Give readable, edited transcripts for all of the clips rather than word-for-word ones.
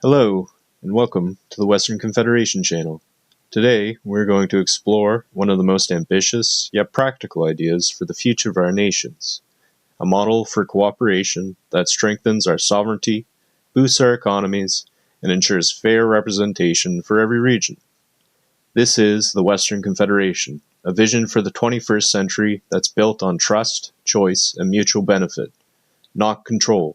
Hello, and welcome to the Western Confederation channel. Today, we're going to explore one of the most ambitious yet practical ideas for the future of our nations, a model for cooperation that strengthens our sovereignty, boosts our economies, and ensures fair representation for every region. This is the Western Confederation, a vision for the 21st century that's built on trust, choice, and mutual benefit, not control.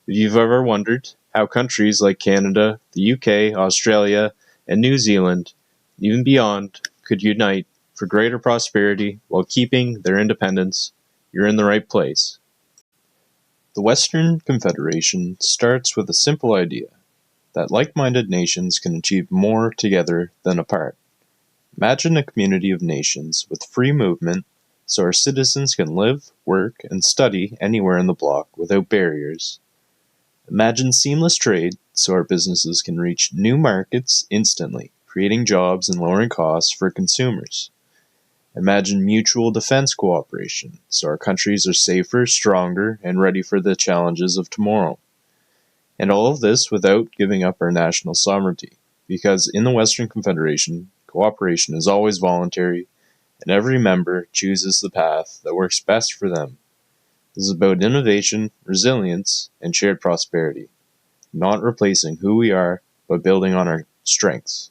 If you've ever wondered how countries like Canada, the UK, Australia, and New Zealand, even beyond, could unite for greater prosperity while keeping their independence, you're in the right place. The Western Confederation starts with a simple idea that like-minded nations can achieve more together than apart. Imagine a community of nations with free movement so our citizens can live, work, and study anywhere in the bloc without barriers. Imagine seamless trade so our businesses can reach new markets instantly, creating jobs and lowering costs for consumers. Imagine mutual defense cooperation so our countries are safer, stronger, and ready for the challenges of tomorrow. And all of this without giving up our national sovereignty, because in the Western Confederation, cooperation is always voluntary, and every member chooses the path that works best for them. This is about innovation, resilience, and shared prosperity, not replacing who we are, but building on our strengths.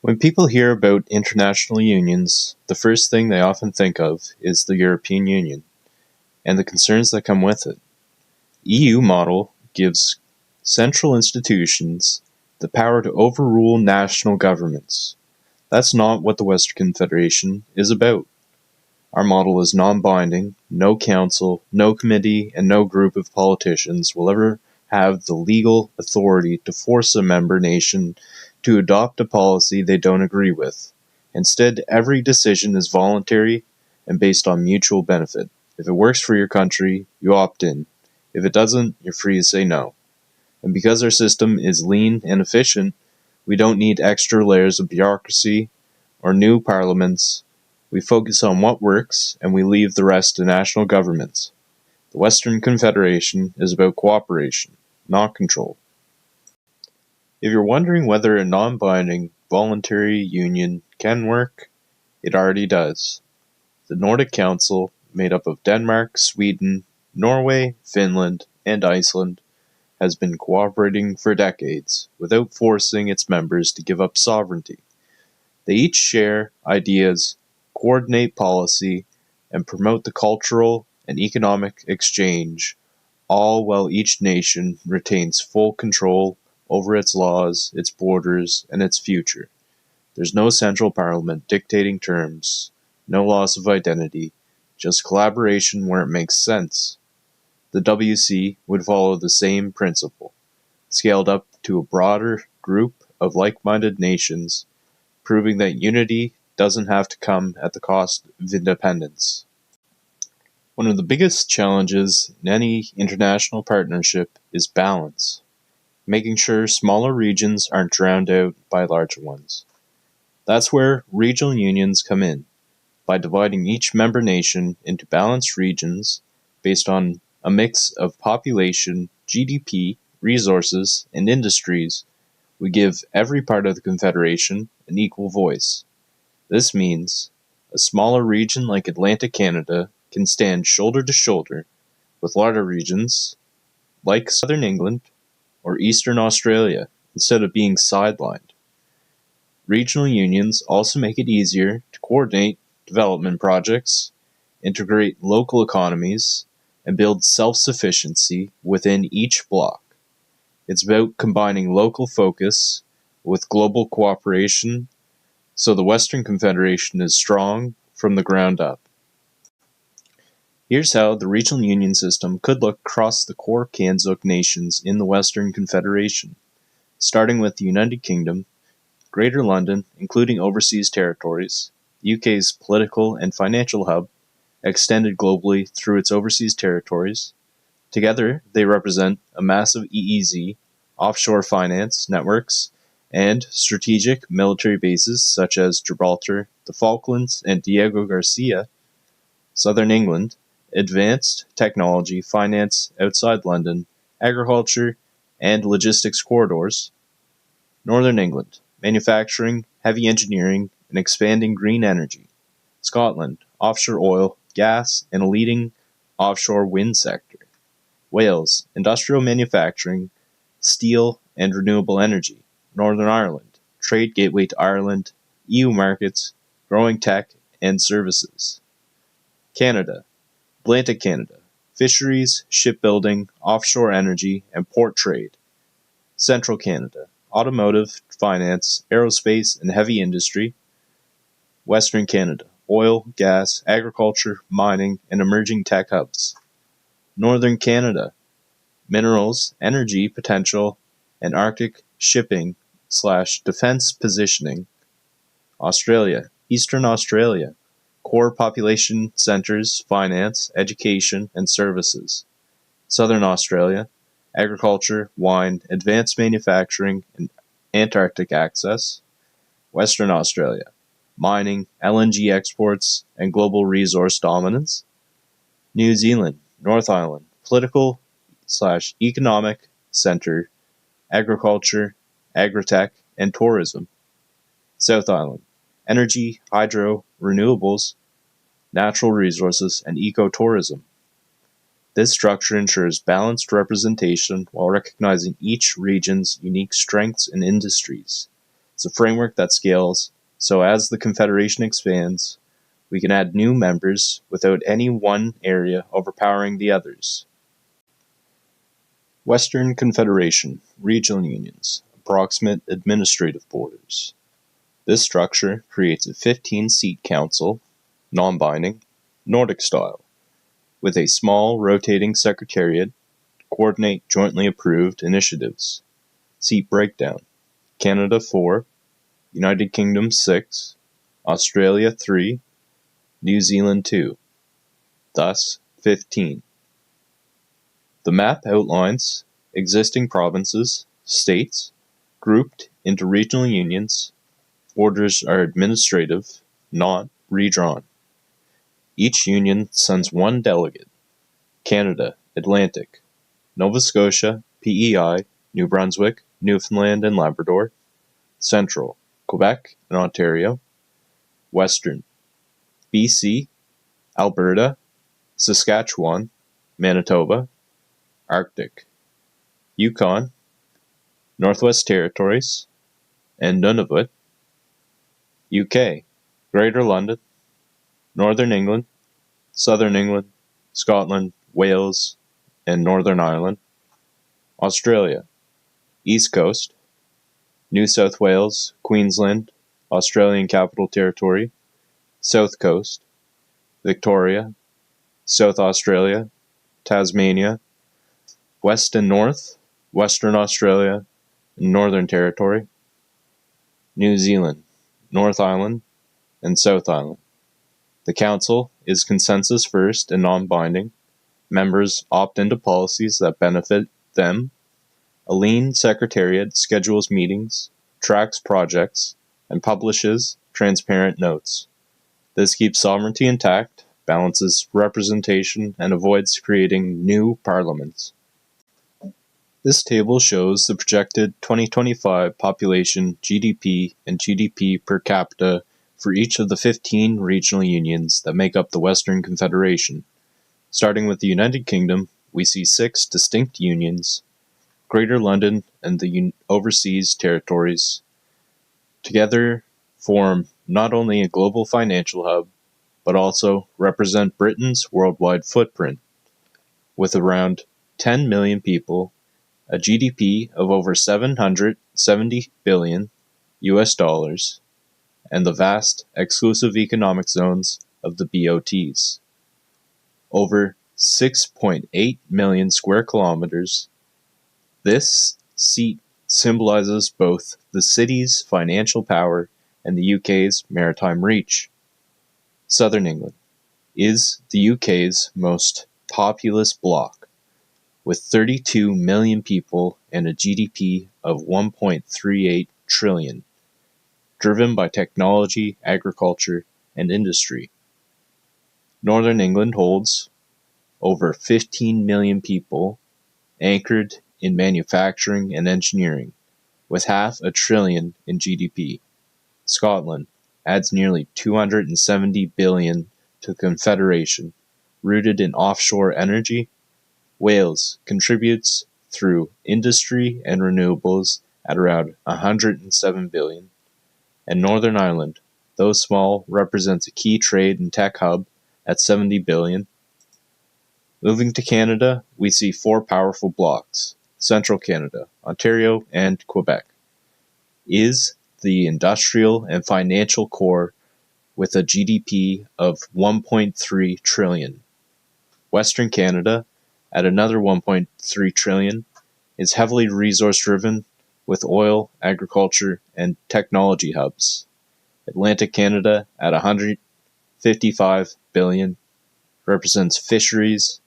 When people hear about international unions, the first thing they often think of is the European Union, and the concerns that come with it. The EU model gives central institutions the power to overrule national governments. That's not what the Western Confederation is about. Our model is non-binding. No council, no committee, and no group of politicians will ever have the legal authority to force a member nation to adopt a policy they don't agree with. Instead, every decision is voluntary and based on mutual benefit. If it works for your country, you opt in. If it doesn't, you're free to say no. And because our system is lean and efficient, we don't need extra layers of bureaucracy or new parliaments. We focus on what works, and we leave the rest to national governments. The Western Confederation is about cooperation, not control. If you're wondering whether a non-binding, voluntary union can work, it already does. The Nordic Council, made up of Denmark, Sweden, Norway, Finland, and Iceland, has been cooperating for decades without forcing its members to give up sovereignty. They each share ideas, coordinate policy, and promote the cultural and economic exchange, all while each nation retains full control over its laws, its borders, and its future. There's no central parliament dictating terms, no loss of identity, just collaboration where it makes sense. The WC would follow the same principle, scaled up to a broader group of like-minded nations, proving that unity doesn't have to come at the cost of independence. One of the biggest challenges in any international partnership is balance, making sure smaller regions aren't drowned out by larger ones. That's where regional unions come in, by dividing each member nation into balanced regions based on a mix of population, GDP, resources, and industries. We give every part of the Confederation an equal voice. This means a smaller region like Atlantic Canada can stand shoulder to shoulder with larger regions like Southern England or Eastern Australia instead of being sidelined. Regional unions also make it easier to coordinate development projects, integrate local economies, and build self-sufficiency within each bloc. It's about combining local focus with global cooperation so the Western Confederation is strong from the ground up. Here's how the regional union system could look across the core CANZUK nations in the Western Confederation, starting with the United Kingdom, Greater London, including overseas territories, the UK's political and financial hub, extended globally through its overseas territories. Together, they represent a massive EEZ, offshore finance networks, and strategic military bases such as Gibraltar, the Falklands, and Diego Garcia. Southern England, advanced technology, finance outside London, agriculture, and logistics corridors. Northern England, manufacturing, heavy engineering, and expanding green energy. Scotland, offshore oil, gas, and a leading offshore wind sector. Wales, industrial manufacturing, steel, and renewable energy. Northern Ireland, trade gateway to Ireland, EU markets, growing tech and services. Canada, Atlantic Canada, fisheries, shipbuilding, offshore energy, and port trade. Central Canada, automotive, finance, aerospace, and heavy industry. Western Canada, oil, gas, agriculture, mining, and emerging tech hubs. Northern Canada, minerals, energy potential, and Arctic shipping/defense positioning. Australia, Eastern Australia, core population centers, finance, education, and services. Southern Australia, agriculture, wine, advanced manufacturing, and Antarctic access. Western Australia, mining, LNG exports, and global resource dominance. New Zealand, North Island, political/economic center, agriculture, agritech, and tourism. South Island, energy, hydro, renewables, natural resources, and ecotourism. This structure ensures balanced representation while recognizing each region's unique strengths and industries. It's a framework that scales, so as the Confederation expands, we can add new members without any one area overpowering the others. Western Confederation, regional unions, approximate administrative borders. This structure creates a 15-seat council, non-binding, Nordic style, with a small rotating secretariat to coordinate jointly approved initiatives. Seat breakdown: Canada 4, United Kingdom 6, Australia 3, New Zealand 2, thus 15. The map outlines existing provinces, states, grouped into regional unions. Borders are administrative, not redrawn. Each union sends one delegate. Canada, Atlantic, Nova Scotia, PEI, New Brunswick, Newfoundland and Labrador. Central, Quebec and Ontario. Western, BC, Alberta, Saskatchewan, Manitoba. Arctic, Yukon, Northwest Territories, and Nunavut. UK, Greater London, Northern England, Southern England, Scotland, Wales, and Northern Ireland. Australia, East Coast, New South Wales, Queensland, Australian Capital Territory, South Coast, Victoria, South Australia, Tasmania, West and North, Western Australia, and Northern Territory. New Zealand, North Island, and South Island. The Council is consensus first and non-binding. Members opt into policies that benefit them. A lean secretariat schedules meetings, tracks projects, and publishes transparent notes. This keeps sovereignty intact, balances representation, and avoids creating new parliaments. This table shows the projected 2025 population, GDP, and GDP per capita for each of the 15 regional unions that make up the Western Confederation. Starting with the United Kingdom, we see 6 distinct unions: Greater London and the overseas territories. Together form not only a global financial hub, but also represent Britain's worldwide footprint. With around 10 million people, a GDP of over $770 billion US dollars, and the vast exclusive economic zones of the BOTs. Over 6.8 million square kilometers, this seat symbolizes both the city's financial power and the UK's maritime reach. Southern England is the UK's most populous bloc, with 32 million people and a GDP of 1.38 trillion, driven by technology, agriculture, and industry. Northern England holds over 15 million people, anchored in manufacturing and engineering, with $500 billion in GDP. Scotland adds nearly $270 billion to the Confederation, rooted in offshore energy. Wales contributes through industry and renewables at around $107 billion. And Northern Ireland, though small, represents a key trade and tech hub at $70 billion. Moving to Canada, we see four powerful blocks: Central Canada, Ontario, and Quebec is the industrial and financial core with a GDP of $1.3 trillion. Western Canada, at another $1.3 trillion, is heavily resource-driven with oil, agriculture, and technology hubs. Atlantic Canada, at $155 billion, represents fisheries,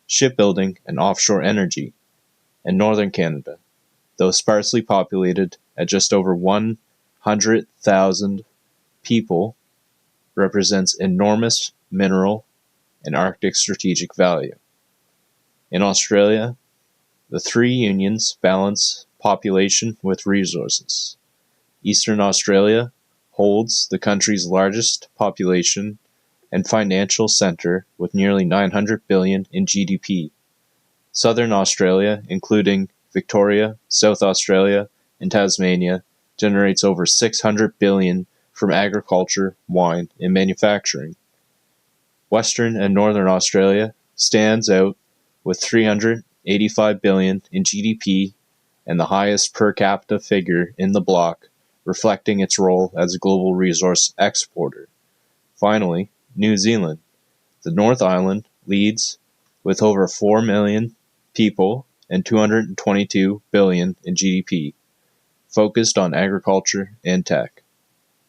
shipbuilding, and offshore energy. And Northern Canada, though sparsely populated at just over 100,000 people, represents enormous mineral and Arctic strategic value. In Australia, the three unions balance population with resources. Eastern Australia holds the country's largest population and financial centre with nearly $900 billion in GDP. Southern Australia, including Victoria, South Australia, and Tasmania, generates over $600 billion from agriculture, wine, and manufacturing. Western and Northern Australia stands out with $385 billion in GDP and the highest per capita figure in the bloc, reflecting its role as a global resource exporter. Finally, New Zealand. The North Island leads with over 4 million people and $222 billion in GDP, focused on agriculture and tech.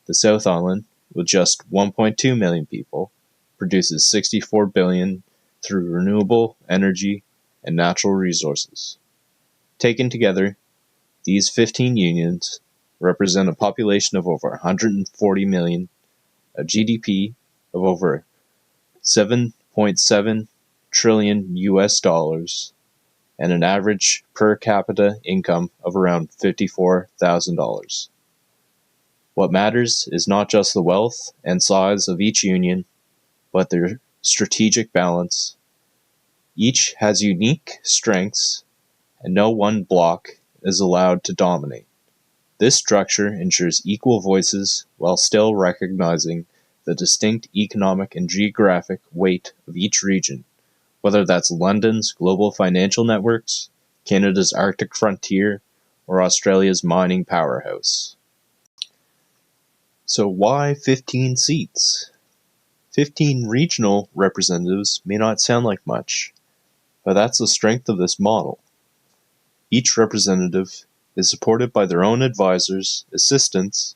The South Island, with just 1.2 million people, produces $64 billion through renewable energy and natural resources. Taken together, these 15 unions represent a population of over 140 million, a GDP of over 7.7 trillion US dollars, and an average per capita income of around $54,000. What matters is not just the wealth and size of each union, but their strategic balance. Each has unique strengths, and no one bloc is allowed to dominate. This structure ensures equal voices while still recognizing the distinct economic and geographic weight of each region, whether that's London's global financial networks, Canada's Arctic frontier, or Australia's mining powerhouse. So why 15 seats? 15 regional representatives may not sound like much, but that's the strength of this model. Each representative is supported by their own advisors, assistants,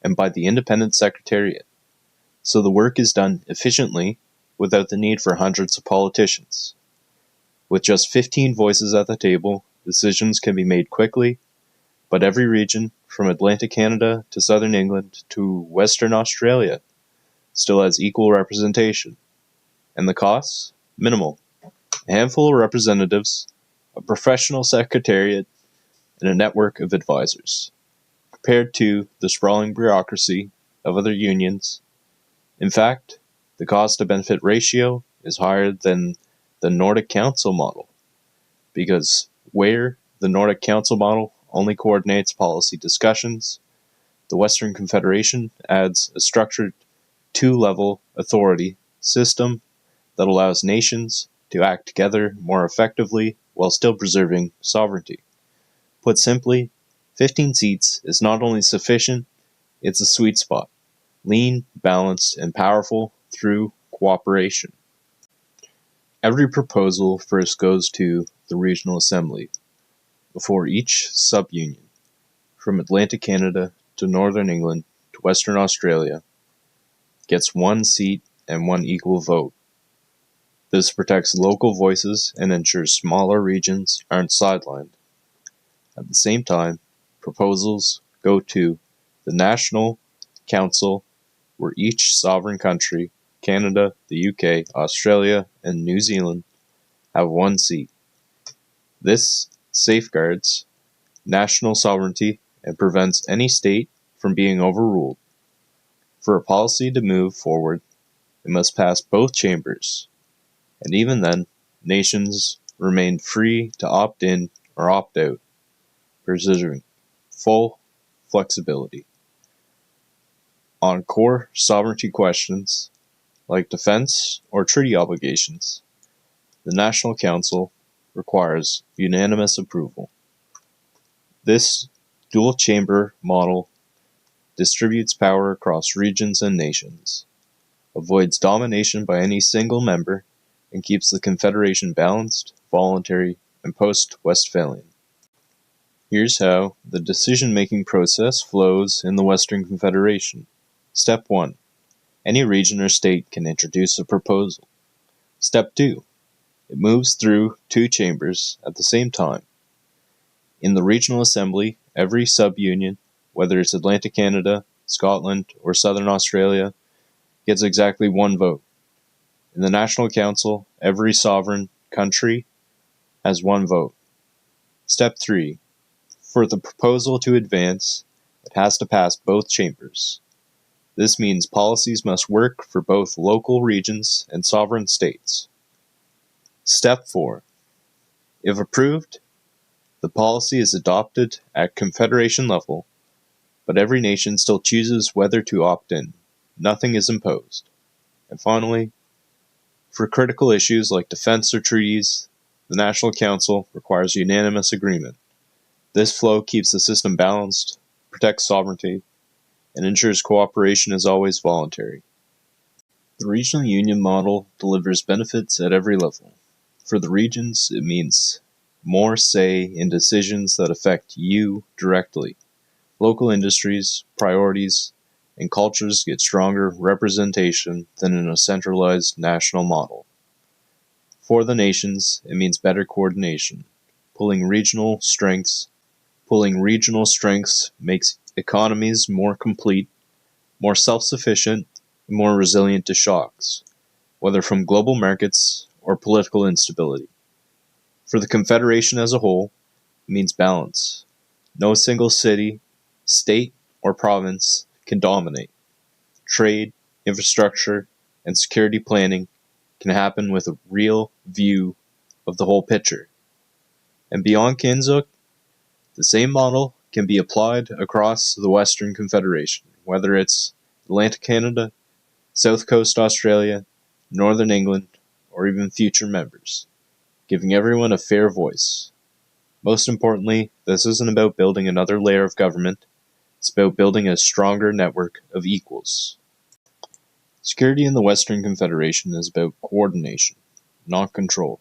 and by the independent secretariat, so the work is done efficiently without the need for hundreds of politicians. With just 15 voices at the table, decisions can be made quickly, but every region, from Atlantic Canada to Southern England to Western Australia, still has equal representation. And the costs? Minimal. A handful of representatives, a professional secretariat, and a network of advisors. Compared to the sprawling bureaucracy of other unions, in fact, the cost-to-benefit ratio is higher than the Nordic Council model, because where the Nordic Council model only coordinates policy discussions, the Western Confederation adds a structured two-level authority system that allows nations to act together more effectively while still preserving sovereignty. Put simply, 15 seats is not only sufficient, it's a sweet spot, lean, balanced, and powerful through cooperation. Every proposal first goes to the Regional Assembly, before each sub-union, from Atlantic Canada to Northern England to Western Australia, gets one seat and one equal vote. This protects local voices and ensures smaller regions aren't sidelined. At the same time, proposals go to the National Council, where each sovereign country, Canada, the UK, Australia, and New Zealand, have one seat. This safeguards national sovereignty and prevents any state from being overruled. For a policy to move forward, it must pass both chambers, and even then, nations remain free to opt in or opt out, preserving full flexibility. On core sovereignty questions, like defense or treaty obligations, the National Council requires unanimous approval. This dual-chamber model distributes power across regions and nations, avoids domination by any single member, and keeps the Confederation balanced, voluntary, and post-Westphalian. Here's how the decision-making process flows in the Western Confederation. Step 1. Any region or state can introduce a proposal. Step 2. It moves through two chambers at the same time. In the Regional Assembly, every sub-union, whether it's Atlantic Canada, Scotland, or Southern Australia, gets exactly one vote. In the National Council, every sovereign country has one vote. Step 3. For the proposal to advance, it has to pass both chambers. This means policies must work for both local regions and sovereign states. Step 4. If approved, the policy is adopted at Confederation level, but every nation still chooses whether to opt in. Nothing is imposed. And finally, for critical issues like defense or treaties, the National Council requires unanimous agreement. This flow keeps the system balanced, protects sovereignty, and ensures cooperation is always voluntary. The regional union model delivers benefits at every level. For the regions, it means more say in decisions that affect you directly. Local industries, priorities, and cultures get stronger representation than in a centralized national model. For the nations, it means better coordination. Pulling regional strengths makes economies more complete, more self-sufficient, and more resilient to shocks, whether from global markets or political instability. For the Confederation as a whole, it means balance. No single city, state, or province can dominate. Trade, infrastructure, and security planning can happen with a real view of the whole picture. And beyond CANZUK, the same model can be applied across the Western Confederation, whether it's Atlantic Canada, South Coast Australia, Northern England, or even future members, giving everyone a fair voice. Most importantly, this isn't about building another layer of government, it's about building a stronger network of equals. Security in the Western Confederation is about coordination, not control.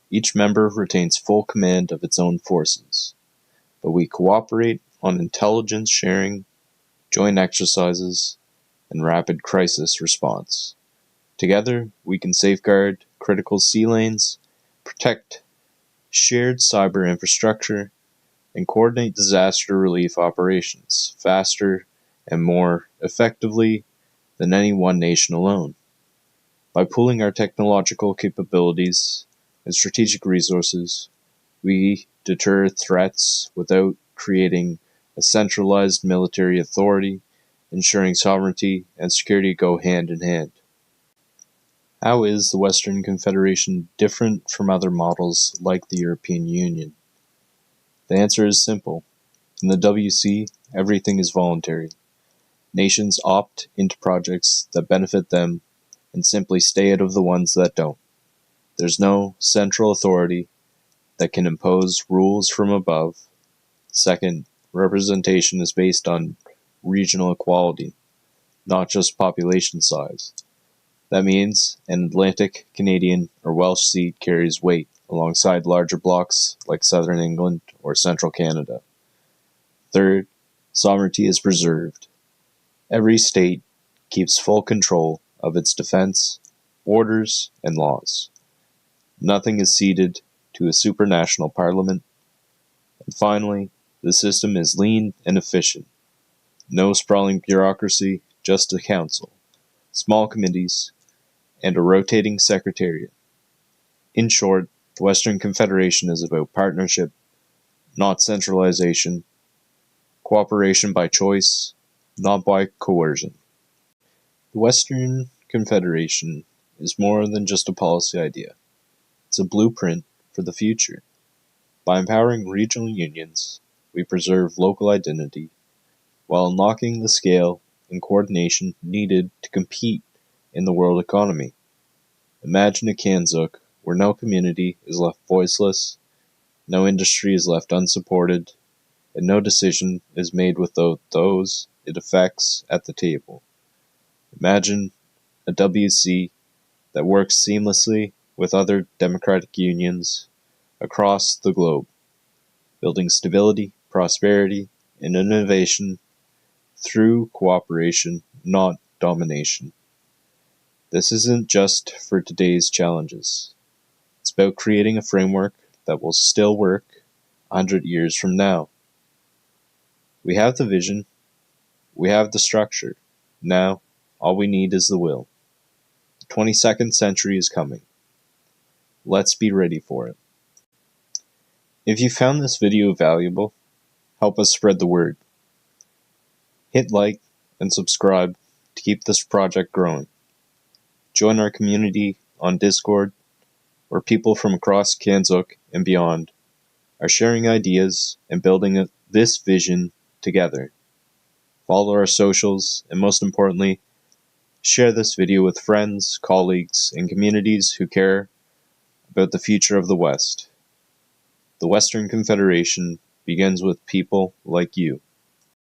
Each member retains full command of its own forces, but we cooperate on intelligence sharing, joint exercises, and rapid crisis response. Together, we can safeguard critical sea lanes, protect shared cyber infrastructure, and coordinate disaster relief operations faster and more effectively than any one nation alone. By pooling our technological capabilities and strategic resources, we deter threats without creating a centralized military authority, ensuring sovereignty and security go hand in hand. How is the Western Confederation different from other models like the European Union? The answer is simple. In the WC, everything is voluntary. Nations opt into projects that benefit them and simply stay out of the ones that don't. There's no central authority that can impose rules from above. Second, representation is based on regional equality, not just population size. That means an Atlantic, Canadian, or Welsh seat carries weight alongside larger blocks like Southern England or Central Canada. Third, sovereignty is preserved. Every state keeps full control of its defense, borders, and laws. Nothing is ceded to a supranational parliament. And finally, the system is lean and efficient. No sprawling bureaucracy, just a council, small committees, and a rotating secretariat. In short, the Western Confederation is about partnership, not centralization, cooperation by choice, not by coercion. The Western Confederation is more than just a policy idea. It's a blueprint for the future. By empowering regional unions, we preserve local identity while unlocking the scale and coordination needed to compete in the world economy. Imagine a CANZUK where no community is left voiceless, no industry is left unsupported, and no decision is made without those it affects at the table. Imagine a WC that works seamlessly with other democratic unions across the globe, building stability, prosperity, and innovation through cooperation, not domination. This isn't just for today's challenges. It's about creating a framework that will still work 100 years from now. We have the vision, we have the structure. Now, all we need is the will. The 22nd century is coming. Let's be ready for it. If you found this video valuable, help us spread the word. Hit like and subscribe to keep this project growing. Join our community on Discord, where people from across CANZUK and beyond are sharing ideas and building this vision together. Follow our socials, and most importantly, share this video with friends, colleagues, and communities who care about the future of the West. The Western Confederation begins with people like you.